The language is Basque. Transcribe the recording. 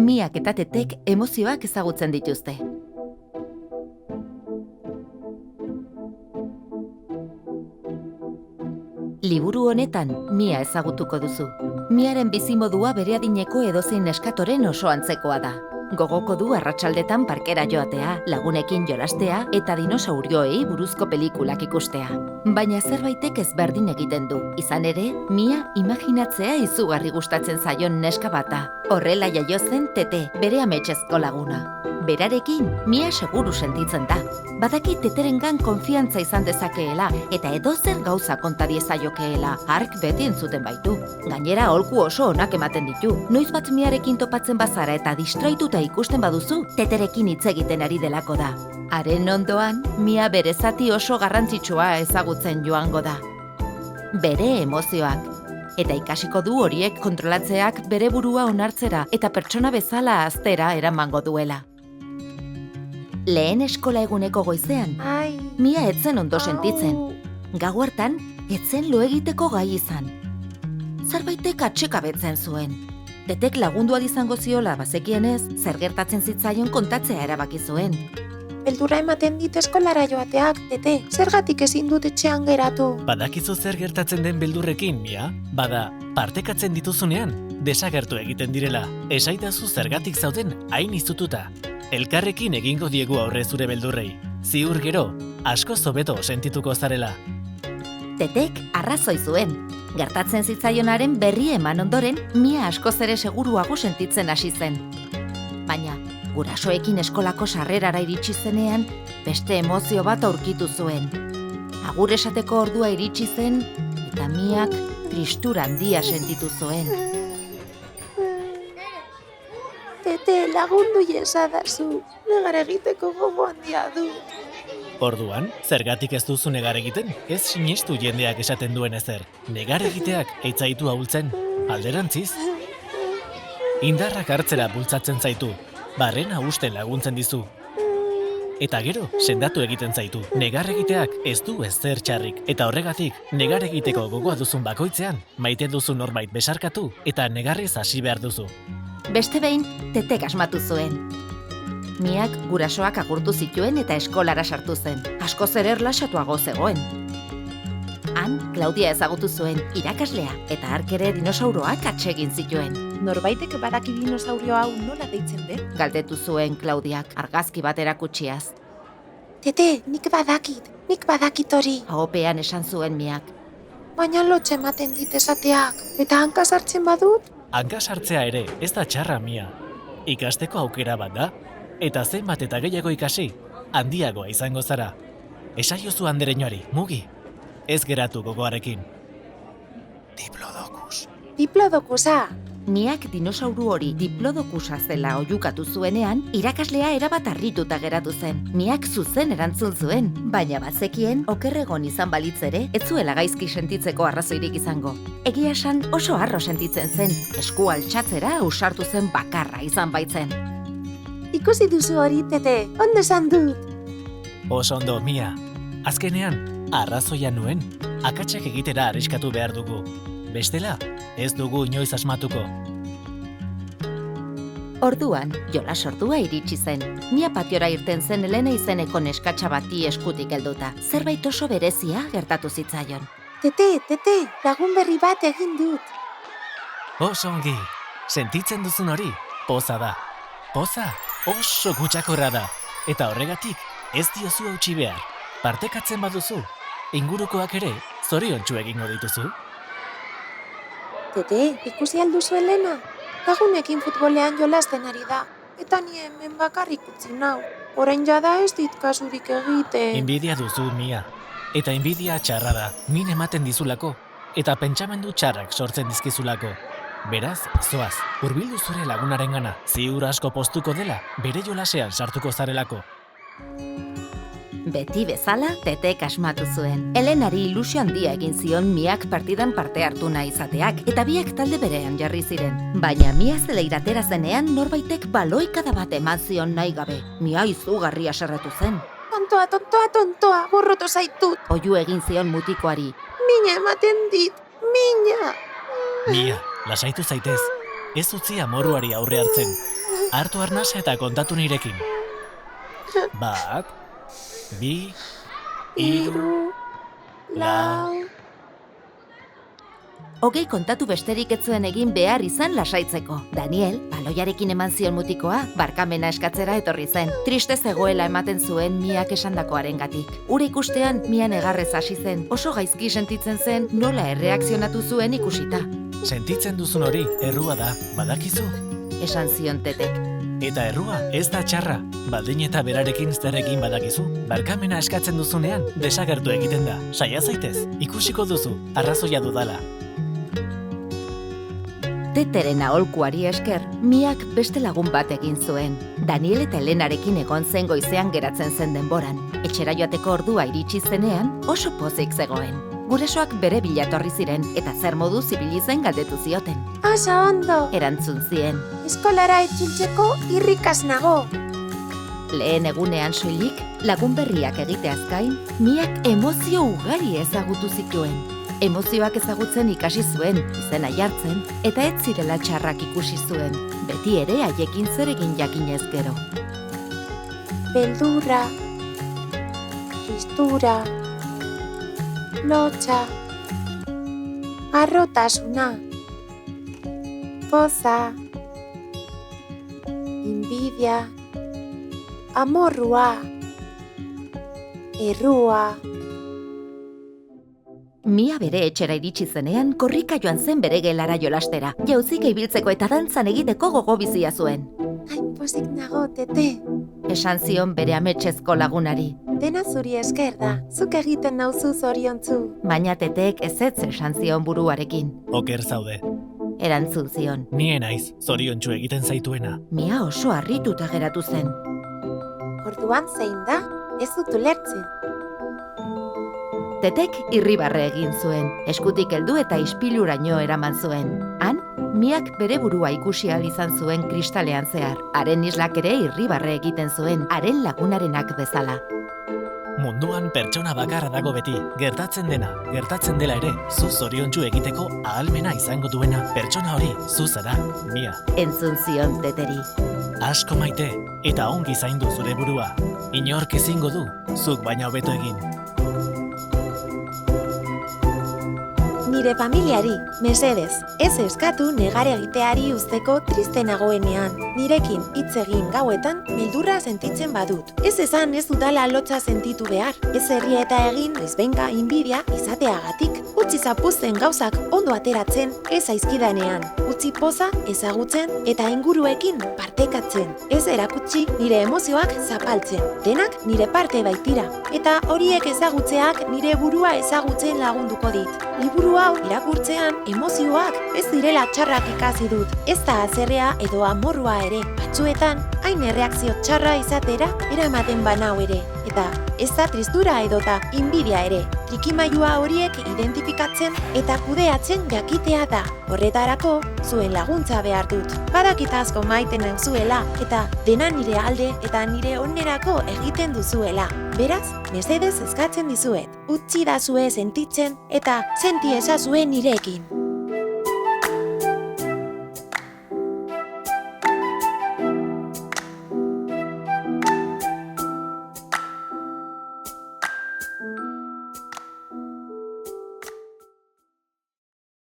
Miak eta Tetek emozioak ezagutzen dituzte. Liburu honetan Mia ezagutuko duzu. Miaren bizimodua bere adineko edozein neskatoren oso antzekoa da. Gogoko du arratsaldetan parkera joatea, lagunekin jolastea eta dinosaurioei buruzko pelikulak ikustea. Baina zerbaitek ezberdin egiten du. Izan ere, Mia imaginatzea izugarri gustatzen zaion neska bata. Horrela jaio zen Tete, bere ametsezko laguna. Berarekin, Mia seguru sentitzen da. Badaki Teterengan konfiantza izan dezakeela eta edozer gauza konta diezaiokeela, hark beti entzuten baitu. Gainera aholku oso onak ematen ditu. Noiz bat Miarekin topatzen bazara eta distraituta ikusten baduzu, Teterekin hitz egiten ari delako da. Haren ondoan, Mia bere zati oso garrantzitsua ezagutzen joango da. Bere emozioak. Eta ikasiko du horiek kontrolatzeak bere burua onartzera eta pertsona bezala haztera eramango duela. Lehen eskola eguneko goizean, Mia etzen ondo sentitzen. Gau hartan, etzen lo egiteko gai izan. Zerbaitek atsekabetzen zuen. Tetek lagundu izango ziola bazekienez, zer gertatzen zitzaion kontatzea erabaki zuen. Beldurra ematen dit eskolara joateak, Tete, zergatik ezin dut etxean geratu. Badakizu zer gertatzen den beldurrekin, Mia? Bada, partekatzen dituzunean, desagertu egiten direla. Esaitazu zergatik zauden hain iztututa. Elkarrekin egingo diegu aurre zure beldurrei. Ziur gero, asko hobeto sentituko zarela. Tetek arrazoi zuen. Gertatzen zitzaionaren berri eman ondoren, Mia askoz ere seguruago sentitzen hasi zen. Baina, gurasoekin eskolako sarrerara iritsi zenean, beste emozio bat aurkitu zuen. Agur esateko ordua iritsi zen, eta Miak tristura handia sentitu zuen. Tete, lagundu iezadazu, negar egiteko gogo handia du. Orduan, zergatik ez duzu negar egiten? Ez sinestu jendeak esaten duen ezer. Negar egiteak eitzaitu ahultzen, alderantziz. Indarrak hartzera bultzatzen zaitu, barrena usten laguntzen dizu. Eta gero, sendatu egiten zaitu. Negar egiteak ez du ezer txarrik. Eta horregatik, negar egiteko gogoa duzun bakoitzean, maite duzu norbait besarkatu eta negarriz hasi behar duzu. Beste behin, Tetek asmatu zuen. Miak gurasoak agurtu zituen eta eskolara sartu zen. Askoz ere erlaxatuago zegoen. Han, Claudia ezagutu zuen, irakaslea, eta hark ere dinosauroak atsegin zituen. Norbaitek badaki dinosaurio hau nola deitzen den? Galdetu zuen Claudiak, argazki bat erakutsiaz. Tete, nik badakit hori. Ahopean esan zuen Miak. Baina lotxe ematen dit esateak, eta hanka sartzen badut? Hanka sartzea ere, ez da txarra, Mia. Ikasteko aukera bat da, eta zenbat eta gehiago ikasi, handiagoa izango zara. Esaiozu andereñoari, mugi, ez geratu gogoarekin. Diplodokusa. Miak dinosauru hori diplodokusa zela oihukatu zuenean, irakaslea erabat harrituta geratu zen. Miak zuzen erantzun zuen, baina bazekien okerregon izan balitz ere, ez zuela gaizki sentitzeko arrazoirik izango. Egia esan oso harro sentitzen zen, esku altxatzera ausartu zen bakarra izan baitzen. Ikusi duzu hori, Tete, ondo esan dut. Oso ondo, Mia. Azkenean, arrazoia nuen, akatsak egitera arriskatu behar dugu. Bestela, ez dugu inoiz asmatuko. Orduan, jolas ordua iritsi zen. Mia patiora irten zen Elena izeneko neskatxa bati eskutik helduta. Zerbait oso berezia gertatu zitzaion. Tete, lagun berri bat egin dut. Oso ongi, sentitzen duzun hori, poza da. Poza, oso gutxakorra da. Eta horregatik, ez diozu hautsi behar. Partekatzen baduzu, ingurukoak ere, zoriontsu egingo dituzu. Tete, ikusi alduzu Elena? Lagunekin futbolean jolasten ari da. Eta ni hemen bakarrik utzi nau. Orain jada ez dit kasurik egiten. Inbidia duzu, Mia. Eta inbidia txarra da, min ematen dizulako. Eta pentsamendu txarrak sortzen dizkizulako. Beraz, zoaz, hurbildu zure lagunarengana. Ziur asko poztuko dela, bere jolasean sartuko zarelako. Beti bezala, Tetek asmatu zuen. Elenari ilusio handia egin zion Miak partidan parte hartu nahi izateak, eta biak talde berean jarri ziren. Baina Mia zeleiratera zenean norbaitek baloikada bat eman zion nahi gabe. Mia izugarri haserretu zen. Tontoa, borroto zaitut. Oihu egin zion mutikoari. Mina ematen dit, mina. Mia, lasaitu zaitez. Ez utzi amoruari aurre hartzen. Hartu arnasa eta kontatu nirekin. 1, 2, 3, 4. 20 kontatu besterik ez zuen egin behar izan lasaitzeko. Daniel, baloiarekin eman zion mutikoa, barkamena eskatzera etorri zen. Triste zegoela ematen zuen Miak esandakoarengatik. Ura ikustean Mia negarrez hasi zen, oso gaizki sentitzen zen nola erreakzionatu zuen ikusita. Sentitzen duzun hori, errua da, badakizu? Esan zion Tetek. Eta errua ez da txarra, baldin eta berarekin zer egin badakizu. Barkamena eskatzen duzunean, desagertu egiten da. Saia zaitez, ikusiko duzu, arrazoia dudala. Teteren aholkuari esker, Miak beste lagun bat egin zuen. Daniel eta Elenarekin egon zen goizean geratzen zen denboran. Etxera joateko ordua iritsi zenean, oso pozik zegoen. Gurasoak bere bila etorri ziren eta zer modu ibili zen galdetu zioten. Oso ondo, Erantzun zien. eskolara itzultzeko irrikaz nago. Lehen egunean soilik, lagun berriak egiteaz gain, Miak emozio ugari ezagutu zituen. Emozioak ezagutzen ikasi zuen, izena jartzen, eta ez zirela txarrak ikusi zuen. Beti ere haiekin zer egin jakinez gero. Beldurra, tristura, lotxa, harrotasuna, poza, inbidia, amorrua, errua. Mia bere etxera iritsi zenean, korrika joan zen bere gelara jolastera. Jauzika ibiltzeko eta dantzan egiteko gogo bizia zuen. Hain pozik nago, Tete. Esan zion bere ametsezko lagunari. Dena zuri esker da, zuk egiten nauzu zoriontzu. Baina Tetek ezetz esan zion buruarekin. Oker zaude. Erantzun zion. Ni naiz, zoriontsu egiten zaituena. Mia oso harrituta geratu zen. Orduan zein da, ez dut ulertzen. Tetek irribarre egin zuen, eskutik heldu eta ispiluraino eraman zuen. Han, Miak bere burua ikusi ahal izan zuen kristalean zehar. Haren islak ere irribarre egiten zuen, haren lagunarenak bezala. Munduan pertsona bakarra dago beti, gertatzen dena, gertatzen dela ere, zu zoriontsu egiteko ahalmena izango duena. Pertsona hori, zu zara, Mia. Entzun zion Teteri. Asko maite, eta ongi zaindu zure burua. Inork ezingo du, zuk baina hobeto egin. Nire familiari, mesedez, ez eskatu negar egiteari uzteko triste nagoenean. Nirekin hitz egin gauetan beldurra sentitzen badut. Ez esan ez dudala lotza sentitu behar. Ez herrieta egin ezbenka inbidia izateagatik. Utzi zapuzten gauzak ondo ateratzen ez zaizkidanean. Utzi poza ezagutzen eta inguruekin partekatzen. Ez erakutsi nire emozioak zapaltzen. Denak nire parte baitira. Eta horiek ezagutzeak nire burua ezagutzen lagunduko dit. Liburu hau irakurtzean emozioak ez direla txarrak ikasi dut. Ez da azerrea edo amorrua ere. Batzuetan, hain erreakzio txarra izatera eramaten banau ere. Eta ez da tristura edota inbidia ere. Trikimailua horiek identifikatzen eta kudeatzen jakitea da. Horretarako, zuen laguntza behar dut. Badakit asko maiten nauzuela eta dena nire alde eta nire onerako egiten duzuela. Beraz, mesedez eskatzen dizuet. Utzi dazue sentitzen eta senti ezazue nirekin.